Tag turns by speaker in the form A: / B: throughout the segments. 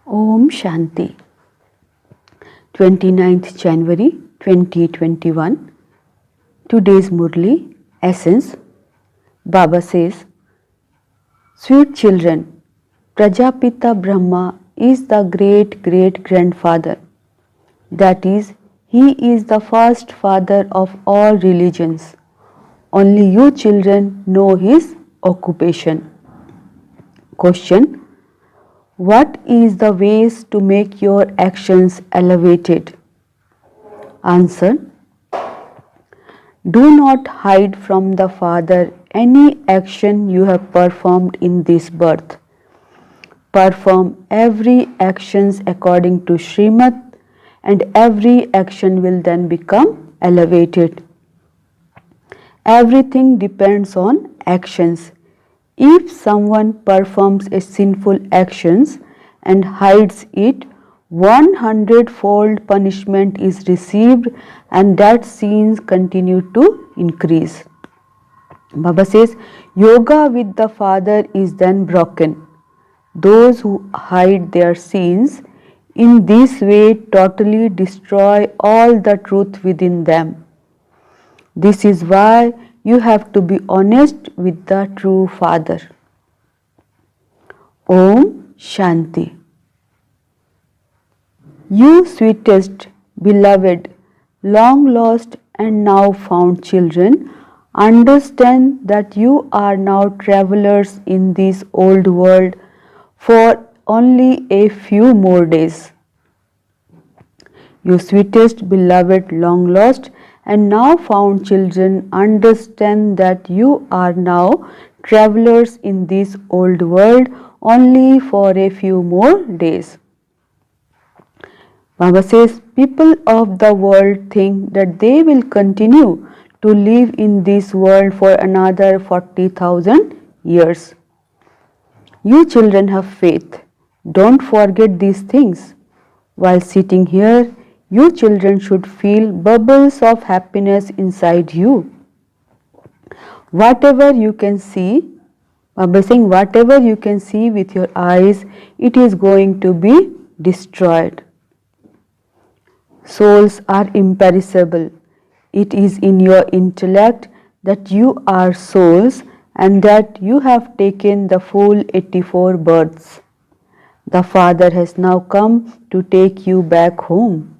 A: Om Shanti. 29th January 2021. Today's Murli Essence. Baba says, Sweet children, Prajapita Brahma is the great grandfather. That is, he is the first father of all religions. Only you children know his occupation. Question. What is the ways to make your actions elevated? Answer. Do not hide from the Father any action you have performed in this birth. Perform every actions according to Srimad, and every action will then become elevated. Everything depends on actions. If someone performs a sinful actions and hides it, 100-fold punishment is received, and that sins continue to increase. Baba says, yoga with the Father is then broken. Those who hide their sins in this way totally destroy all the truth within them. This is why you have to be honest with the true Father. Om Shanti. You sweetest, beloved, long lost and now found children, understand that you are now travelers in this old world for only a few more days. You sweetest, beloved, long lost and now found children, understand that you are now travelers in this old world only for a few more days. Baba says, people of the world think that they will continue to live in this world for another 40,000 years. You children have faith. Don't forget these things. While sitting here, you children should feel bubbles of happiness inside you. Whatever you can see, Baba is saying, whatever you can see with your eyes, it is going to be destroyed. Souls are imperishable. It is in your intellect that you are souls and that you have taken the full 84 births. The Father has now come to take you back home.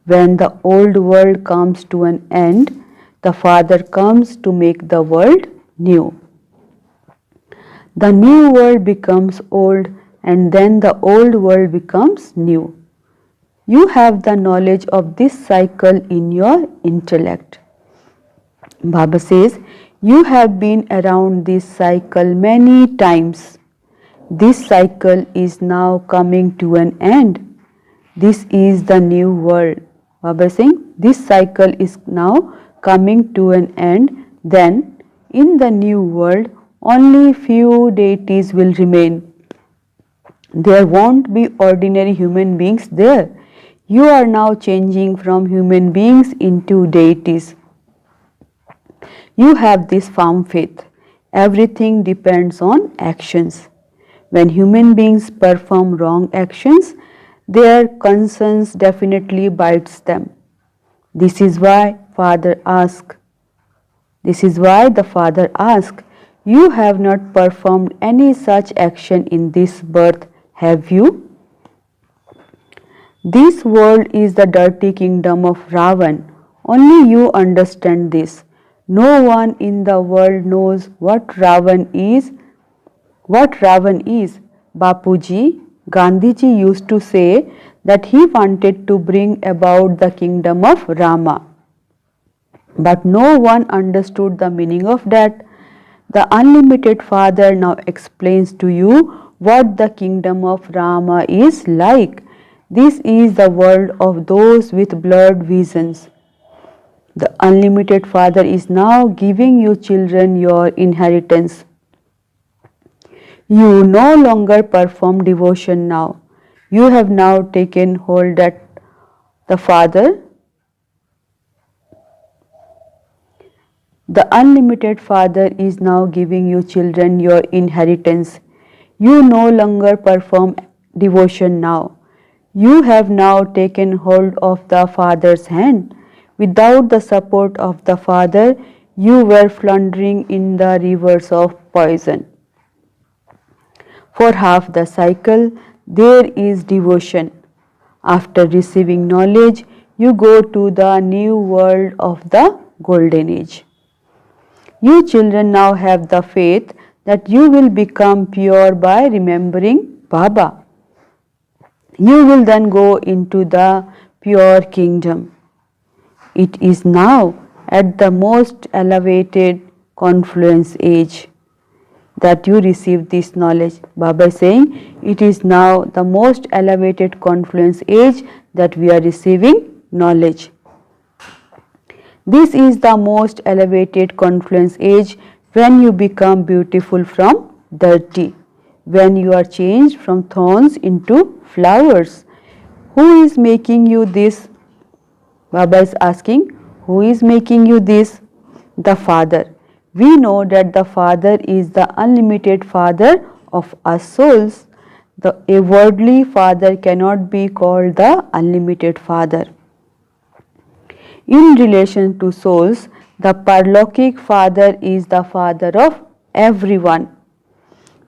A: When the old world comes to an end, the Father comes to make the world new. The new world becomes old, and then the old world becomes new. You have the knowledge of this cycle in your intellect. Baba says, you have been around this cycle many times. This cycle is now coming to an end. This is the new world. Baba is saying, this cycle is now coming to an end. Then, in the new world, only few deities will remain. There won't be ordinary human beings there. You are now changing from human beings into deities. You have this firm faith. Everything depends on actions. When human beings perform wrong actions, their conscience definitely bites them. This is why the Father asks, you have not performed any such action in this birth, have you? This world is the dirty kingdom of Ravan. Only you understand this. No one in the world knows what Ravan is. Bapuji, Gandhiji used to say that he wanted to bring about the kingdom of Rama. But no one understood the meaning of that. The unlimited Father now explains to you what the kingdom of Rama is like. This is the world of those with blurred visions. The unlimited Father is now giving you children your inheritance. You no longer perform devotion now. You have now taken hold at the Father. The unlimited Father is now giving you children your inheritance. You no longer perform devotion now. You have now taken hold of the Father's hand. Without the support of the Father, you were floundering in the rivers of poison. For half the cycle, there is devotion. After receiving knowledge, you go to the new world of the golden age. You children now have the faith that you will become pure by remembering Baba. You will then go into the pure kingdom. It is now at the most elevated confluence age that you receive this knowledge. Baba is saying it is now the most elevated confluence age that we are receiving knowledge. This is the most elevated confluence age when you become beautiful from dirty, when you are changed from thorns into flowers. Who is making you this? Baba is asking, who is making you this? The Father. We know that the Father is the unlimited Father of us souls. A worldly father cannot be called the unlimited Father. In relation to souls, the Parlokik Father is the Father of everyone.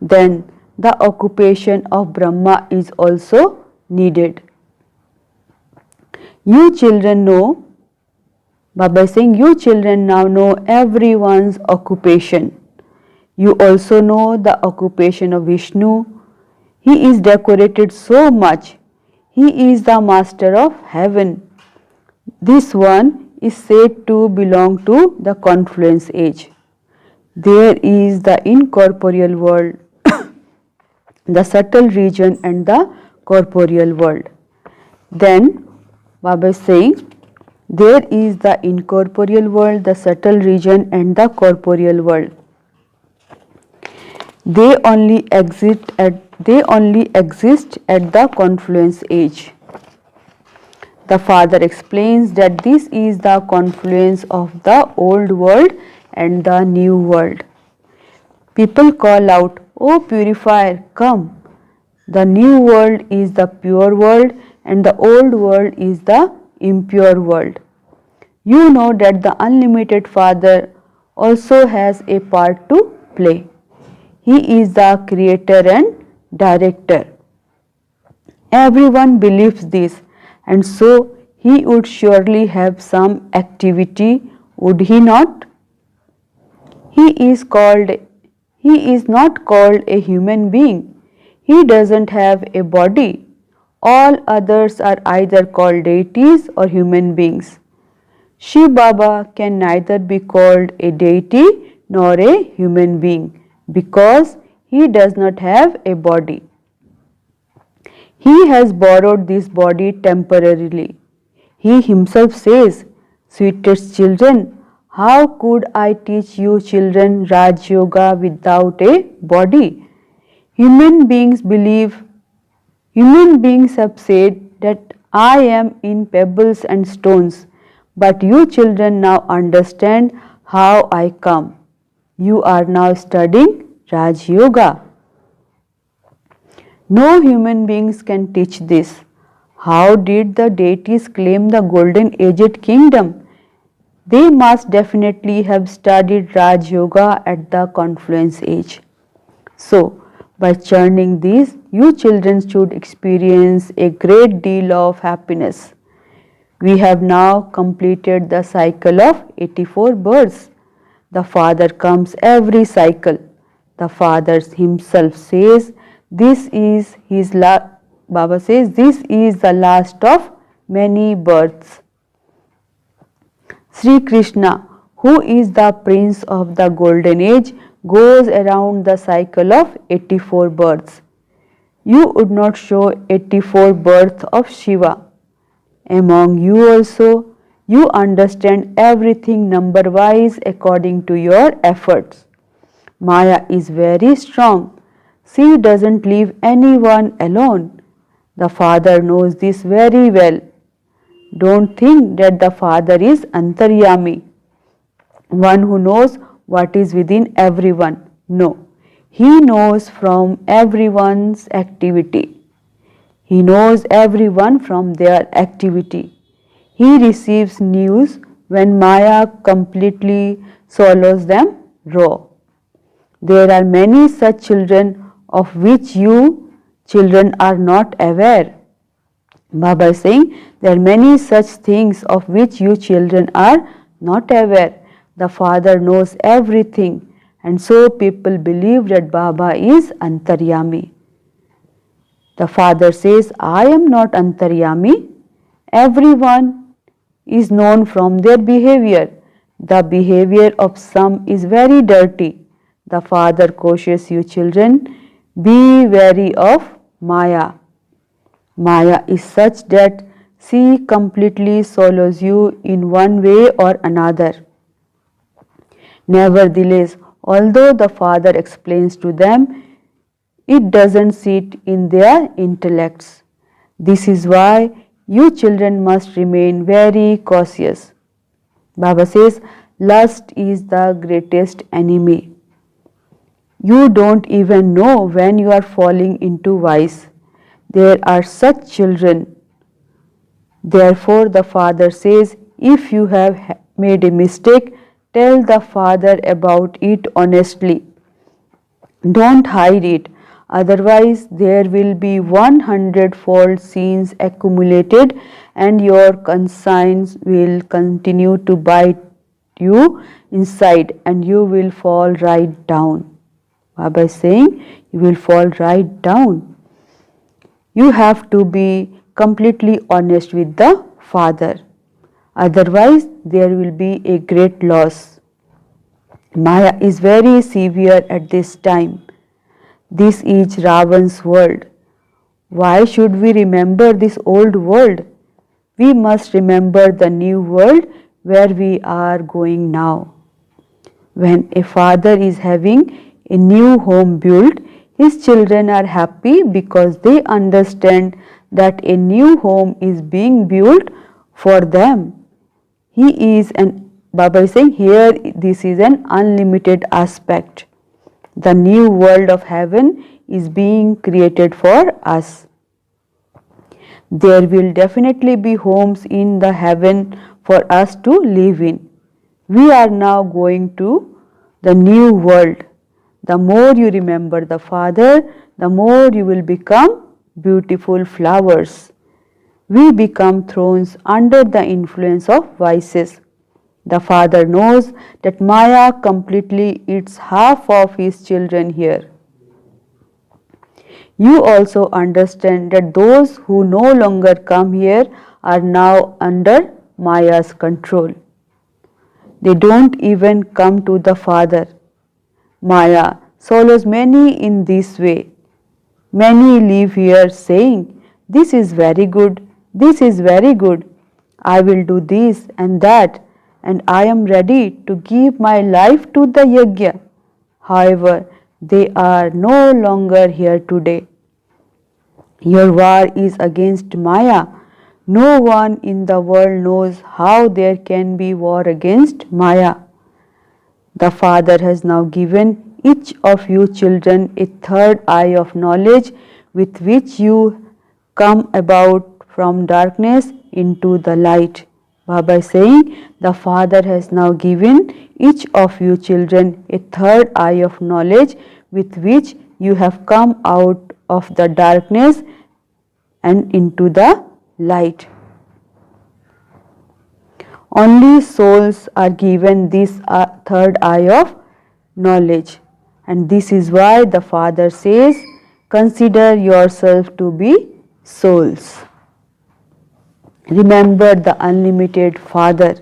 A: Then the occupation of Brahma is also needed. You children know, Baba is saying, you children now know everyone's occupation. You also know the occupation of Vishnu. He is decorated so much. He is the master of heaven. This one is said to belong to the confluence age. There is the incorporeal world, the subtle region and the corporeal world. Then Baba is saying, there is the incorporeal world, the subtle region and the corporeal world. They only exist at the confluence age. The Father explains that this is the confluence of the old world and the new world. People call out, "Oh purifier, come." The new world is the pure world and the old world is the impure world. You know that the unlimited Father also has a part to play. He is the creator and director. Everyone believes this, and so he would surely have some activity, would he not? He is not called a human being. He doesn't have a body. All others are either called deities or human beings. Shiv Baba can neither be called a deity nor a human being because he does not have a body. He has borrowed this body temporarily. He himself says, "Sweetest children, how could I teach you children Raj Yoga without a body?" Human beings have said that I am in pebbles and stones, but you children now understand how I come. You are now studying Raj Yoga. No human beings can teach this. How did the deities claim the golden aged kingdom? They must definitely have studied Raj Yoga at the confluence age. So, by churning these, you children should experience a great deal of happiness. We have now completed the cycle of 84 births. The Father comes every cycle. The Father himself says, Baba says, this is the last of many births. Sri Krishna, who is the prince of the golden age, goes around the cycle of 84 births. You would not show 84 births of Shiva. Among you also, you understand everything number-wise according to your efforts. Maya is very strong. She doesn't leave anyone alone. The Father knows this very well. Don't think that the Father is Antaryami, one who knows what is within everyone. No, He knows from everyone's activity. He knows everyone from their activity. He receives news when Maya completely swallows them raw. There are many such children of which you children are not aware. Baba is saying there are many such things of which you children are not aware. The Father knows everything, and so people believe that Baba is Antaryami. The Father says, I am not Antaryami. Everyone is known from their behavior. The behavior of some is very dirty. The Father cautions you children, be wary of Maya. Maya is such that she completely swallows you in one way or another. Nevertheless, although the Father explains to them, it doesn't sit in their intellects. This is why you children must remain very cautious. Baba says, lust is the greatest enemy. You don't even know when you are falling into vice. There are such children. Therefore, the Father says, if you have made a mistake, tell the Father about it honestly. Don't hide it. Otherwise, there will be 100-fold sins accumulated and your conscience will continue to bite you inside and you will fall right down. Baba is saying, you will fall right down. You have to be completely honest with the Father. Otherwise, there will be a great loss. Maya is very severe at this time. This is Ravan's world. Why should we remember this old world? We must remember the new world where we are going now. When a father is having a new home built, his children are happy because they understand that a new home is being built for them. Baba is saying here this is an unlimited aspect. The new world of heaven is being created for us. There will definitely be homes in the heaven for us to live in. We are now going to the new world. The more you remember the Father, the more you will become beautiful flowers. We become thorns under the influence of vices. The Father knows that Maya completely eats half of his children here. You also understand that those who no longer come here are now under Maya's control. They don't even come to the Father. Maya swallows many in this way. Many leave here saying, this is very good, this is very good. I will do this and that, and I am ready to give my life to the yajna. However, they are no longer here today. Your war is against Maya. No one in the world knows how there can be war against Maya. The Father has now given each of you children a third eye of knowledge with which you come about from darkness into the light. Baba is saying the Father has now given each of you children a third eye of knowledge with which you have come out of the darkness and into the light. Only souls are given this third eye of knowledge, and this is why the Father says, consider yourself to be souls. Remember the unlimited Father.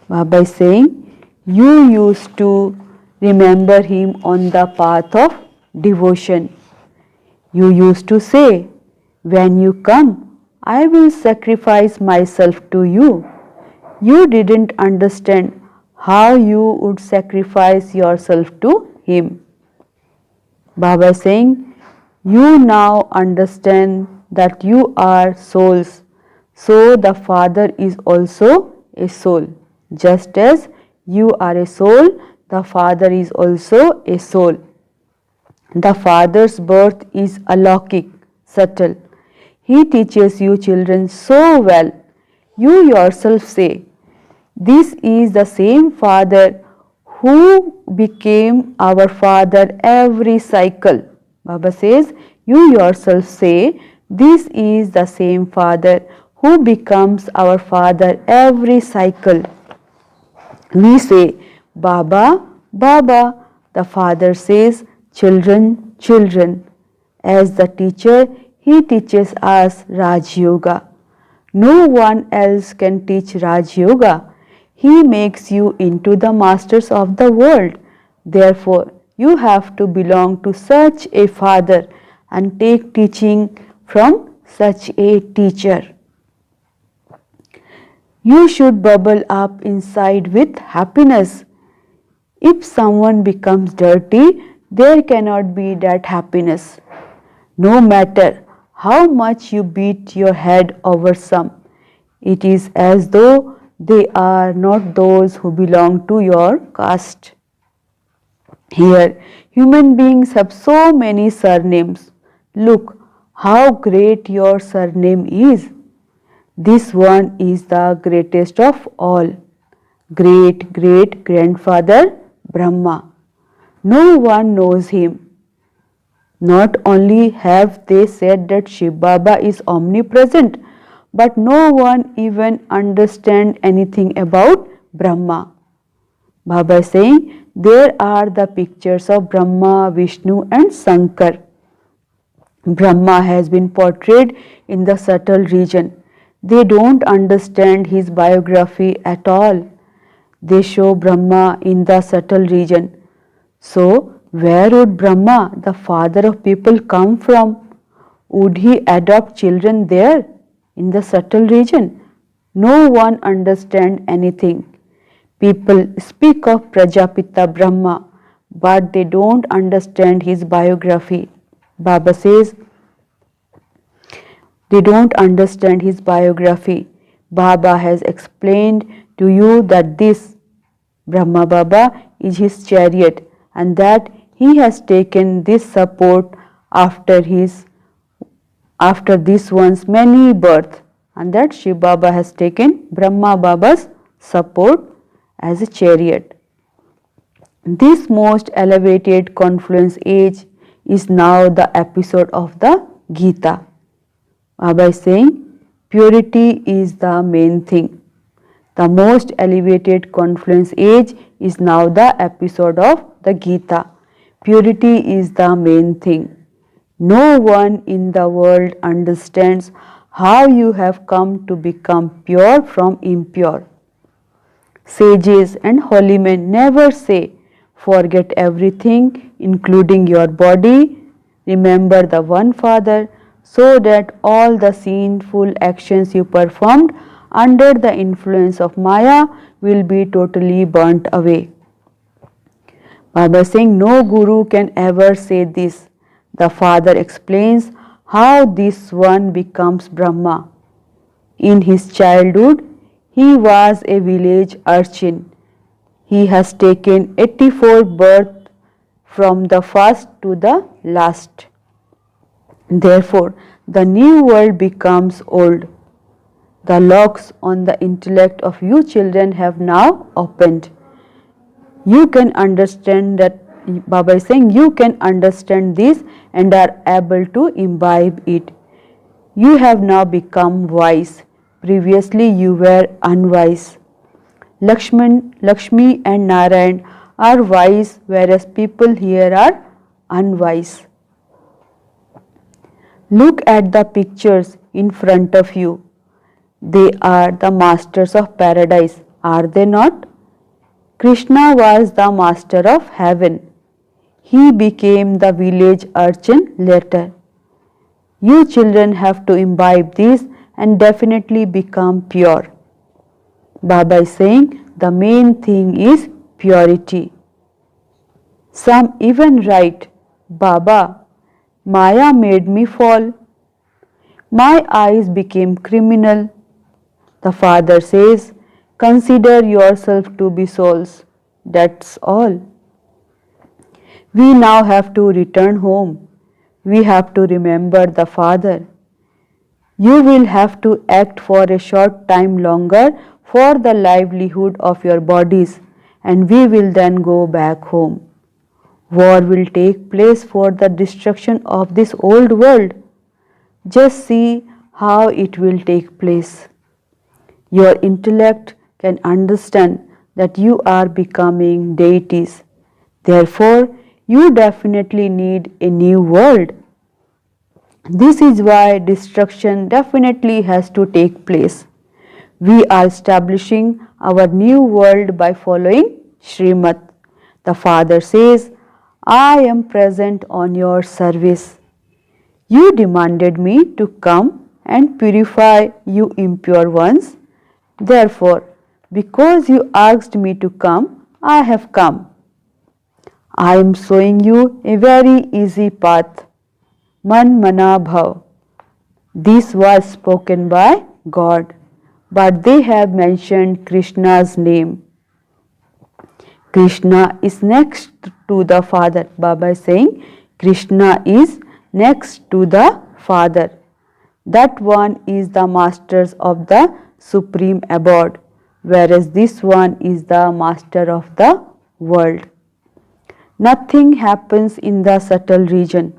A: Baba is saying, you used to remember Him on the path of devotion. You used to say, when you come, I will sacrifice myself to you. You didn't understand how you would sacrifice yourself to Him. Baba is saying, you now understand that you are souls. So the Father is also a soul. Just as you are a soul, the Father is also a soul. The Father's birth is alaukic, subtle. He teaches you children so well. You yourself say, this is the same Father who became our Father every cycle. Baba says, you yourself say, this is the same Father who becomes our Father every cycle. We say, Baba, Baba. The Father says, children, children. As the teacher, he teaches us Raj Yoga. No one else can teach Raj Yoga. He makes you into the masters of the world. Therefore, you have to belong to such a father and take teaching from such a teacher. You should bubble up inside with happiness. If someone becomes dirty, there cannot be that happiness. No matter how much you beat your head over some, it is as though they are not those who belong to your caste. Here, human beings have so many surnames. Look how great your surname is. This one is the greatest of all. Great great grandfather Brahma. No one knows him. Not only have they said that Shiv Baba is omnipresent, but no one even understands anything about Brahma. Baba is saying there are the pictures of Brahma, Vishnu and Shankar. Brahma has been portrayed in the subtle region. They don't understand his biography at all. They show Brahma in the subtle region. So, where would Brahma, the father of people, come from? Would he adopt children there in the subtle region? No one understands anything. People speak of Prajapita Brahma, but they don't understand his biography. Baba says, they don't understand his biography. Baba has explained to you that this Brahma Baba is his chariot and that he has taken this support after this one's many births, and that Shiv Baba has taken Brahma Baba's support as a chariot. This most elevated confluence age is now the episode of the Gita. Baba is saying purity is the main thing. The most elevated confluence age is now the episode of the Gita. Purity is the main thing. No one in the world understands how you have come to become pure from impure. Sages and holy men never say, forget everything, including your body, remember the one Father, so that all the sinful actions you performed under the influence of Maya will be totally burnt away. Baba is saying no guru can ever say this. The Father explains how this one becomes Brahma. In his childhood, he was a village urchin. He has taken 84 births from the first to the last. Therefore, the new world becomes old. The locks on the intellect of you children have now opened. You can understand that, Baba is saying, you can understand this and are able to imbibe it. You have now become wise. Previously you were unwise. Lakshmi and Narayan are wise, whereas people here are unwise. Look at the pictures in front of you. They are the masters of paradise, are they not? Krishna was the master of heaven. He became the village urchin later. You children have to imbibe this and definitely become pure. Baba is saying the main thing is purity. Some even write, Baba, Maya made me fall. My eyes became criminal. The Father says, consider yourself to be souls. That's all. We now have to return home. We have to remember the Father. You will have to act for a short time longer for the livelihood of your bodies, and we will then go back home. War will take place for the destruction of this old world. Just see how it will take place. Your intellect can understand that you are becoming deities. Therefore, you definitely need a new world. This is why destruction definitely has to take place. We are establishing our new world by following Srimad. The Father says, I am present on your service. You demanded me to come and purify you impure ones. Therefore, because you asked me to come, I have come. I am showing you a very easy path. Man mana bhav. This was spoken by God, but they have mentioned Krishna's name. Krishna is next to the Father. Baba is saying Krishna is next to the Father. That one is the master of the supreme abode, whereas this one is the master of the world. Nothing happens in the subtle region.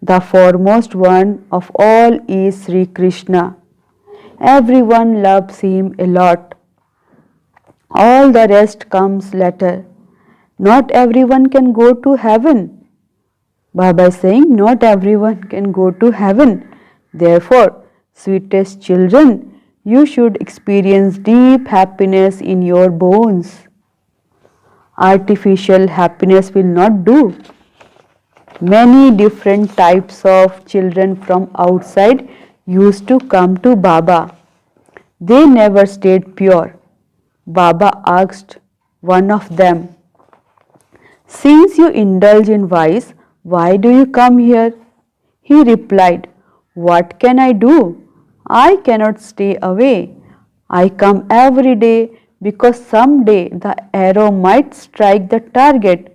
A: The foremost one of all is Sri Krishna. Everyone loves him a lot. All the rest comes later. Not everyone can go to heaven. Baba is saying not everyone can go to heaven. Therefore, sweetest children, you should experience deep happiness in your bones. Artificial happiness will not do. Many different types of children from outside used to come to Baba. They never stayed pure. Baba asked one of them, since you indulge in vice, why do you come here? He replied, what can I do? I cannot stay away. I come every day because someday the arrow might strike the target.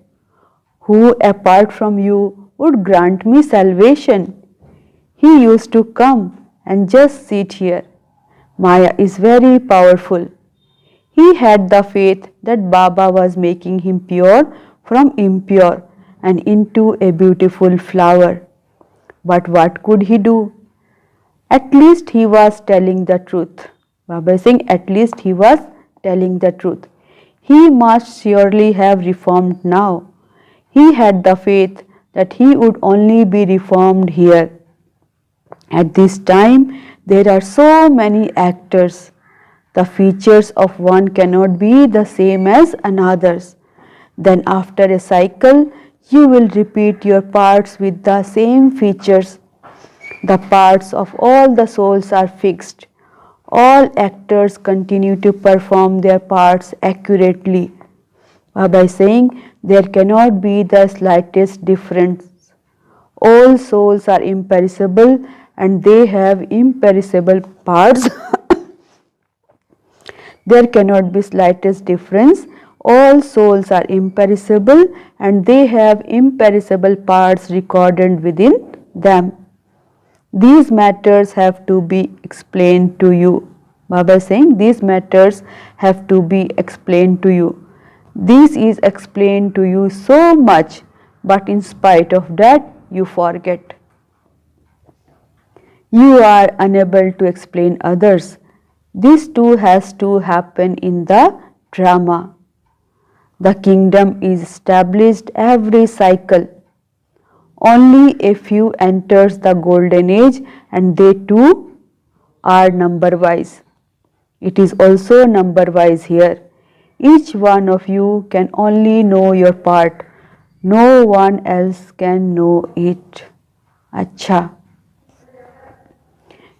A: Who apart from you would grant me salvation? He used to come and just sit here. Maya is very powerful. He had the faith that Baba was making him pure from impure and into a beautiful flower. But what could he do? At least he was telling the truth. Baba is saying at least he was telling the truth. He must surely have reformed now. He had the faith that he would only be reformed here. At this time, there are so many actors. The features of one cannot be the same as another's. Then after a cycle, you will repeat your parts with the same features. The parts of all the souls are fixed. All actors continue to perform their parts accurately. Baba is saying there cannot be the slightest difference. All souls are imperishable and they have imperishable parts. There cannot be slightest difference. All souls are imperishable and they have imperishable parts recorded within them. These matters have to be explained to you. Baba is saying these matters have to be explained to you. This is explained to you so much, but in spite of that, you forget. You are unable to explain others. This too has to happen in the drama. The kingdom is established every cycle. Only a few enters the golden age and they too are number-wise. It is also number-wise here. Each one of you can only know your part. No one else can know it. Acha.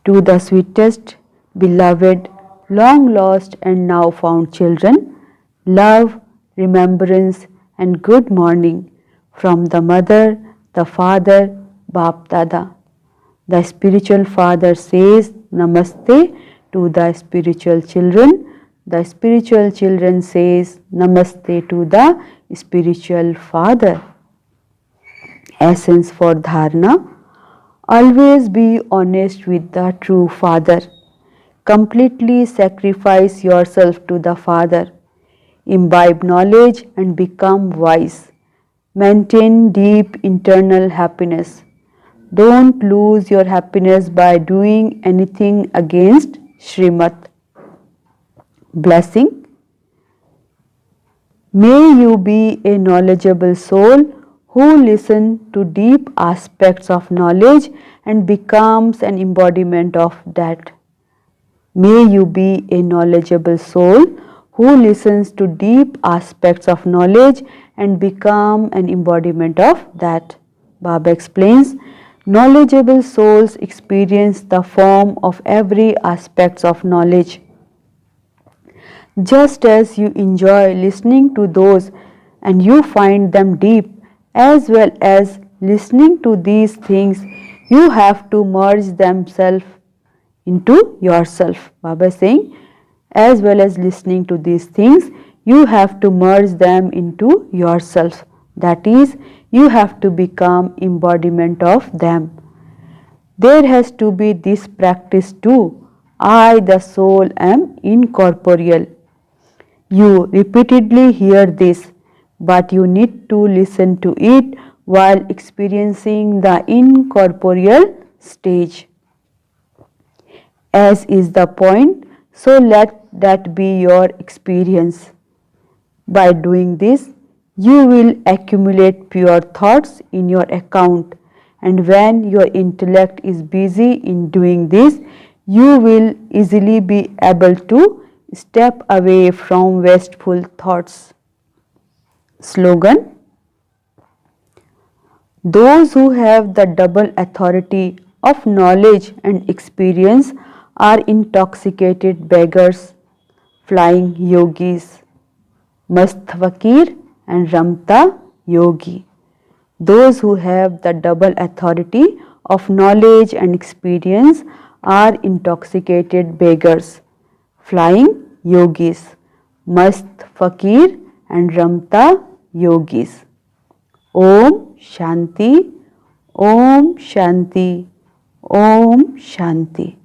A: To the sweetest, beloved, long lost and now found children, love, remembrance and good morning from the mother, the father, Bap Dada. The spiritual father says Namaste to the spiritual children. The spiritual children says Namaste to the spiritual father. Essence for Dharana. Always be honest with the true Father. Completely sacrifice yourself to the Father. Imbibe knowledge and become wise. Maintain deep internal happiness. Don't lose your happiness by doing anything against Srimad. Blessing. May you be a knowledgeable soul who listens to deep aspects of knowledge and becomes an embodiment of that. May you be a knowledgeable soul who listens to deep aspects of knowledge and become an embodiment of that. Baba explains, knowledgeable souls experience the form of every aspect of knowledge. Just as you enjoy listening to those and you find them deep, as well as listening to these things, you have to merge themselves into yourself. Baba is saying, as well as listening to these things, you have to merge them into yourself. That is, you have to become embodiment of them. There has to be this practice too. I, the soul, am incorporeal. You repeatedly hear this, but you need to listen to it while experiencing the incorporeal stage. As is the point, so let that be your experience. By doing this, you will accumulate pure thoughts in your account, and when your intellect is busy in doing this, you will easily be able to step away from wasteful thoughts. Slogan. Those who have the double authority of knowledge and experience are intoxicated beggars, flying yogis, Mast Fakir and Ramta Yogi. Those who have the double authority of knowledge and experience are intoxicated beggars, flying yogis, Mast Fakir and Ramta Yogis. Om Shanti, Om Shanti, Om Shanti.